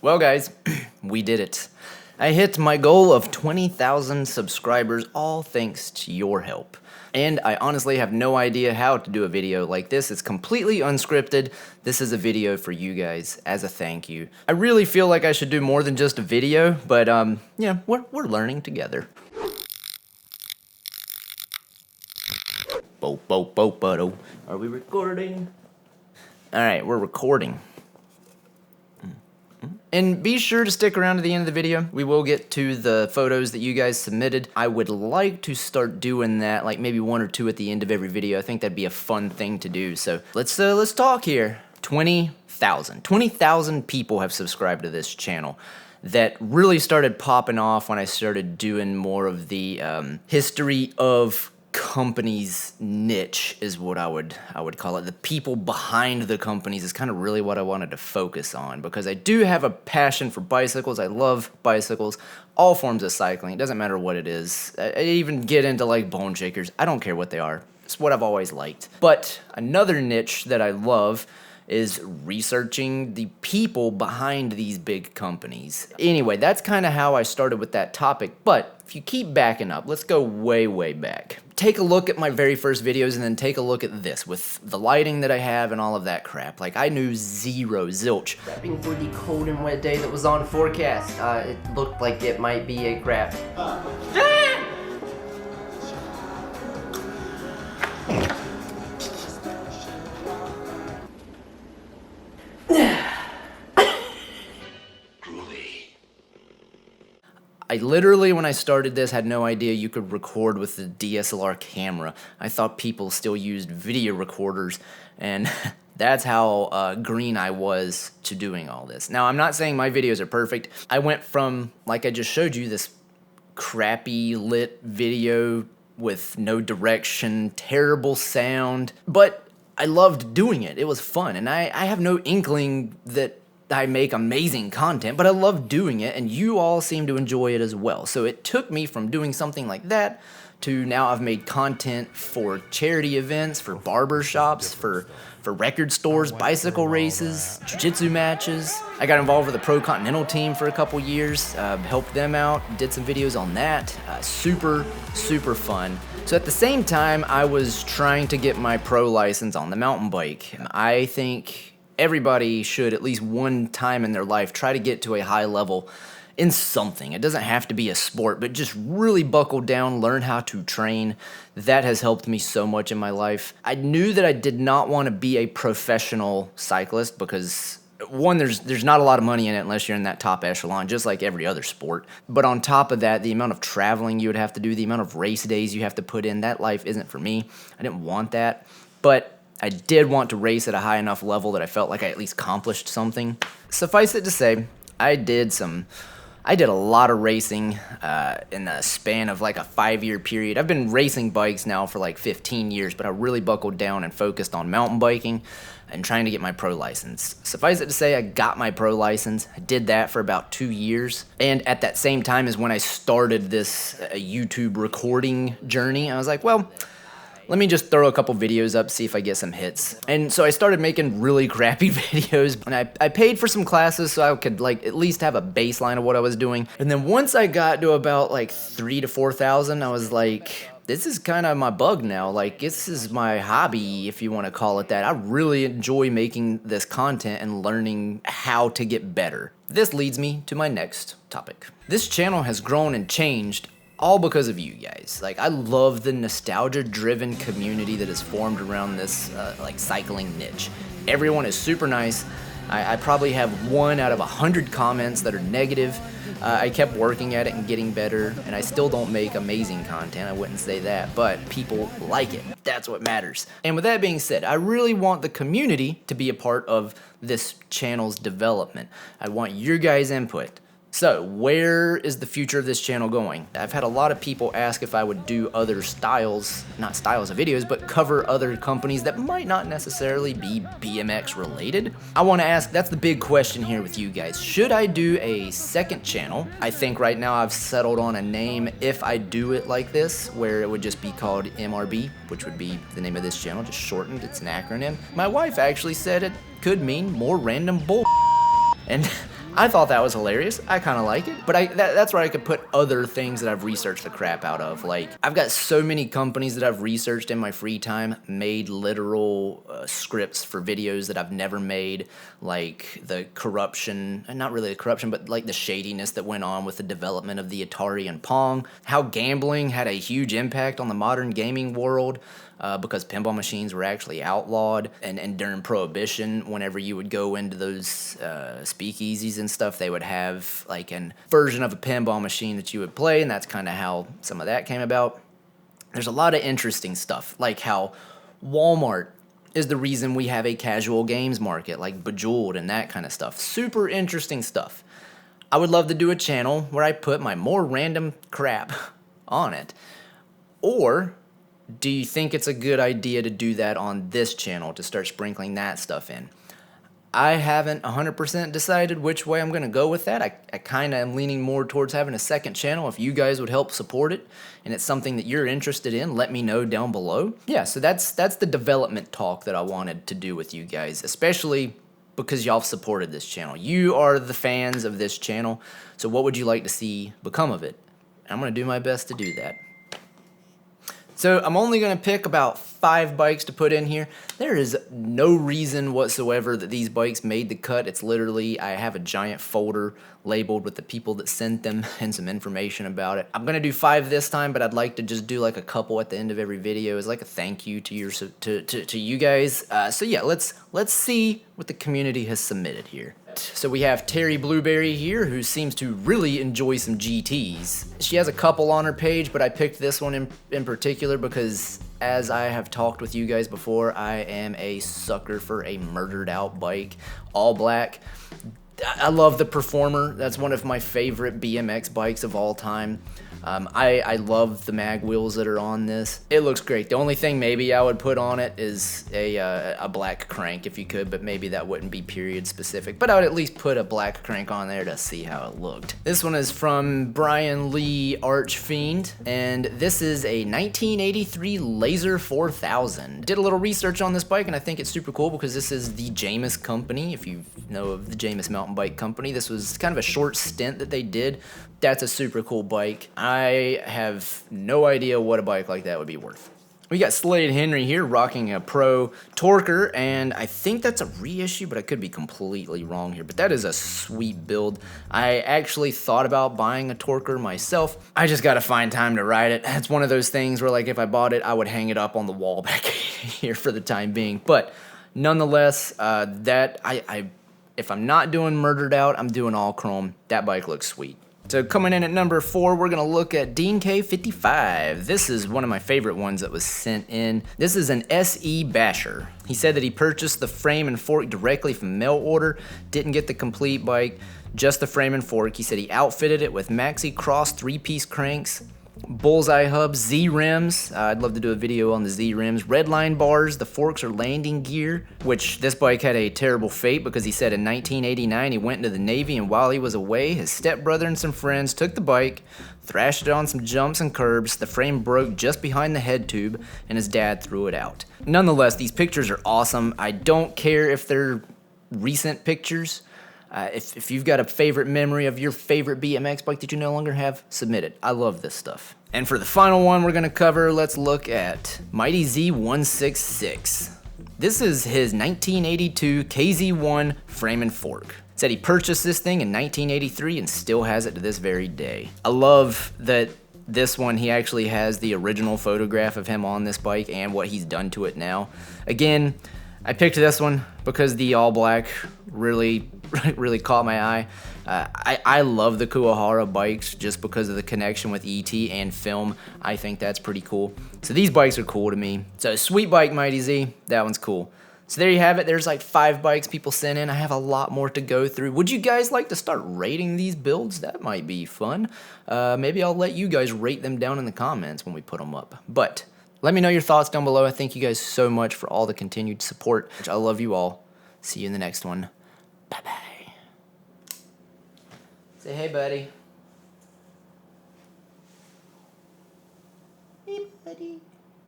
Well, guys, we did it. I hit my goal of 20,000 subscribers, all thanks to your help. And I honestly have no idea how to do a video like this. It's completely unscripted. This is a video for you guys as a thank you. I really feel like I should do more than just a video, but yeah, we're learning together. Are we recording? All right, we're recording. And be sure to stick around to the end of the video. We will get to the photos that you guys submitted. I would like to start doing that, like maybe 1 or 2 at the end of every video. I think that'd be a fun thing to do. So let's talk here. 20,000 people have subscribed to this channel. That really started popping off when I started doing more of the history of companies niche is what I would call it. The people behind the companies is kind of really what I wanted to focus on, because I do have a passion for bicycles. I love bicycles, all forms of cycling. It doesn't matter what it is. I even get into like bone shakers. I don't care what they are. It's what I've always liked. But another niche that I love is researching the people behind these big companies. Anyway, that's kind of how I started with that topic, but if you keep backing up, let's go way, way back. Take a look at my very first videos and then take a look at this with the lighting that I have and all of that crap. Like, I knew zilch. Prepping for the cold and wet day that was on forecast. It looked like it might be a crap. I literally, when I started this, had no idea you could record with the DSLR camera. I thought people still used video recorders, and that's how green I was to doing all this. Now, I'm not saying my videos are perfect. I went from, like I just showed you, this crappy lit video with no direction, terrible sound, but I loved doing it. It was fun, and I have no inkling that I make amazing content, but I love doing it, and you all seem to enjoy it as well. So it took me from doing something like that to now I've made content for charity events, for barber shops, for record stores, bicycle races, jiu-jitsu matches. I got involved with the Pro Continental team for a couple years, helped them out, did some videos on that. Super, super fun. So at the same time, I was trying to get my pro license on the mountain bike. I think everybody should, at least one time in their life, try to get to a high level in something. It doesn't have to be a sport, but just really buckle down, learn how to train. That has helped me so much in my life. I knew that I did not want to be a professional cyclist because, one, there's not a lot of money in it unless you're in that top echelon, just like every other sport. But on top of that, the amount of traveling you would have to do, the amount of race days you have to put in, that life isn't for me. I didn't want that. But I did want to race at a high enough level that I felt like I at least accomplished something. Suffice it to say, I did a lot of racing in the span of like a 5-year period. I've been racing bikes now for like 15 years, but I really buckled down and focused on mountain biking and trying to get my pro license. Suffice it to say, I got my pro license. I did that for about 2 years. And at that same time is when I started this YouTube recording journey. I was like, well, let me just throw a couple videos up, see if I get some hits. And so I started making really crappy videos, and I paid for some classes so I could like at least have a baseline of what I was doing. And then once I got to about like 3,000 to 4,000, I was like, this is kind of my bug now. Like, this is my hobby, if you want to call it that. I really enjoy making this content and learning how to get better. This leads me to my next topic. This channel has grown and changed all because of you guys. Like, I love the nostalgia-driven community that is formed around this like cycling niche. Everyone is super nice. I probably have 1 out of 100 comments that are negative. I kept working at it and getting better, and I still don't make amazing content, I wouldn't say that, but people like it. That's what matters. And with that being said, I really want the community to be a part of this channel's development. I want your guys' input. So, where is the future of this channel going? I've had a lot of people ask if I would do other styles, not styles of videos, but cover other companies that might not necessarily be BMX related. I want to ask, that's the big question here with you guys. Should I do a second channel? I think right now I've settled on a name if I do it like this, where it would just be called MRB, which would be the name of this channel, just shortened, it's an acronym. My wife actually said it could mean more random bull. And I thought that was hilarious. I kind of like it, but that's where I could put other things that I've researched the crap out of. Like, I've got so many companies that I've researched in my free time, made literal scripts for videos that I've never made, like the corruption, not really the corruption, but like the shadiness that went on with the development of the Atari and Pong, how gambling had a huge impact on the modern gaming world. Because pinball machines were actually outlawed, and during Prohibition, whenever you would go into those speakeasies and stuff, they would have like a version of a pinball machine that you would play, and that's kind of how some of that came about. There's a lot of interesting stuff, like how Walmart is the reason we have a casual games market, like Bejeweled and that kind of stuff. Super interesting stuff. I would love to do a channel where I put my more random crap on it. Or do you think it's a good idea to do that on this channel, to start sprinkling that stuff in? I haven't 100% decided which way I'm going to go with that. I kind of am leaning more towards having a second channel. If you guys would help support it and it's something that you're interested in, let me know down below. Yeah, so that's the development talk that I wanted to do with you guys, especially because y'all supported this channel. You are the fans of this channel, so what would you like to see become of it? I'm going to do my best to do that. So I'm only going to pick about 5 bikes to put in here. There is no reason whatsoever that these bikes made the cut. It's literally, I have a giant folder labeled with the people that sent them and some information about it. I'm going to do 5 this time, but I'd like to just do like a couple at the end of every video as like a thank you to you guys. So yeah, let's see what the community has submitted here. So we have Terry Blueberry here, who seems to really enjoy some GTs. She has a couple on her page, but I picked this one in particular because, as I have talked with you guys before, I am a sucker for a murdered out bike, all black. I love the Performer. That's one of my favorite BMX bikes of all time. I love the mag wheels that are on this. It looks great. The only thing maybe I would put on it is a black crank if you could, but maybe that wouldn't be period specific. But I would at least put a black crank on there to see how it looked. This one is from Brian Lee Archfiend, and this is a 1983 Laser 4000. Did a little research on this bike, and I think it's super cool because this is the Jamis company. If you know of the Jamis mountain bike company, this was kind of a short stint that they did. That's a super cool bike. I have no idea what a bike like that would be worth. We got Slade Henry here rocking a Pro Torquer, and I think that's a reissue, but I could be completely wrong here. But that is a sweet build. I actually thought about buying a Torquer myself. I just gotta find time to ride it. It's one of those things where, like, if I bought it, I would hang it up on the wall back here for the time being. But nonetheless, if I'm not doing murdered out, I'm doing all chrome. That bike looks sweet. So coming in at number 4, we're going to look at Dean K55. This is one of my favorite ones that was sent in. This is an SE Basher. He said that he purchased the frame and fork directly from mail order, didn't get the complete bike, just the frame and fork. He said he outfitted it with Maxi Cross 3-piece cranks, bullseye hubs, Z rims. I'd love to do a video on the Z rims. Redline bars. The forks are landing gear, which this bike had a terrible fate because he said in 1989 he went into the Navy, and while he was away, his stepbrother and some friends took the bike, thrashed it on some jumps and curbs. The frame broke just behind the head tube, and his dad threw it out. Nonetheless, these pictures are awesome. I don't care if they're recent pictures. If you've got a favorite memory of your favorite BMX bike that you no longer have, submit it. I love this stuff. And for the final one we're going to cover, let's look at Mighty Z166. This is his 1982 KZ1 frame and fork. Said he purchased this thing in 1983 and still has it to this very day. I love that this one, he actually has the original photograph of him on this bike and what he's done to it now. Again, I picked this one because the all black really caught my eye. I love the Kuwahara bikes just because of the connection with ET and film. I think that's pretty cool. So these bikes are cool to me. So sweet bike, Mighty Z. That one's cool. So there you have it. There's like 5 bikes people sent in. I have a lot more to go through. Would you guys like to start rating these builds? That might be fun. Maybe I'll let you guys rate them down in the comments when we put them up. But let me know your thoughts down below. I thank you guys so much for all the continued support. I love you all. See you in the next one. Bye-bye. Say hey, buddy. Hey, buddy.